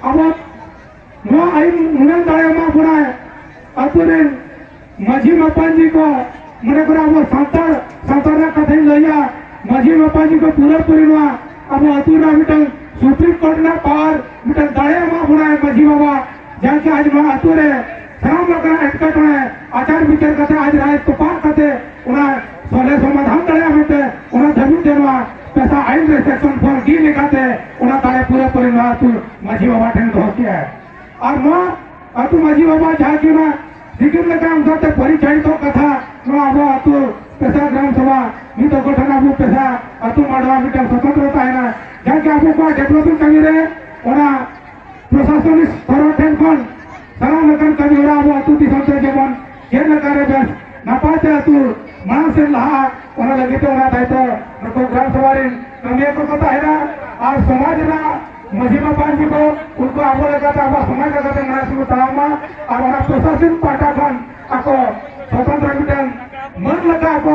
अब वो आई मुनन दाया मा बुराए अतुरे माझी मपान जी को मने करा वो सांतार ना कथे लइया माझी मपान जी को पूरा पूरीवा अब अतुरा मिटन सुप्रीम कोर्ट ना पार मिटन दाया मा बुराए माझी बाबा जाके आज मा अतुरे साम लगा अटकट में आचार विचार कथे आज राय तो पार कथे उना सोले समाधान दड़े होते उना जमीन देवा आइन रे सेक्शन 4 डी लेखाते उना ताले पूरा पूरी ना तू माझी बाबा ठेन दो किया है और नो अतु माझी बाबा जहाँ की ना दिक्कत लगा हम तो परिचय तो कथा नो अब अतु पैसा ग्राम सभा मी तो गठन अब पैसा अतु माडवा मिटन स्वतंत्रता है ना जहाँ के आपको को डेवलपमेंट कमी रे उना प्रशासनिक स्तर ठेन कौन सारा लेकर कमी रहा अब अतु दिशा से जबन ये लगा रे बस नापाते अतु मानस से लहा उना लगे तो उना दायित्व नको ग्राम सभा रे कमी को कथा है ना और समाज ना मजीमा पांची को उनको आबो लगा था आबो समाज लगा था नास को तामा और उना प्रशासन पाटा कौन ako स्वतंत्र मिटन मन लगा को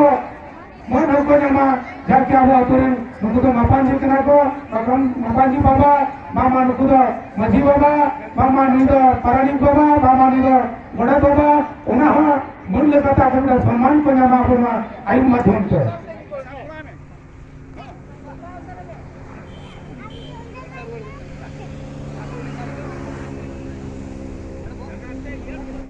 मन होको जमा जब क्या हुआ तुरन नुकु तो मापांजी कना को कम मापांजी बाबा मामा नुकु तो मजी बाबा मामा निदो परानी बाबा मामा निदो बड़ा बाबा उना मन लगा था को सम्मान को जमा को आई माध्यम से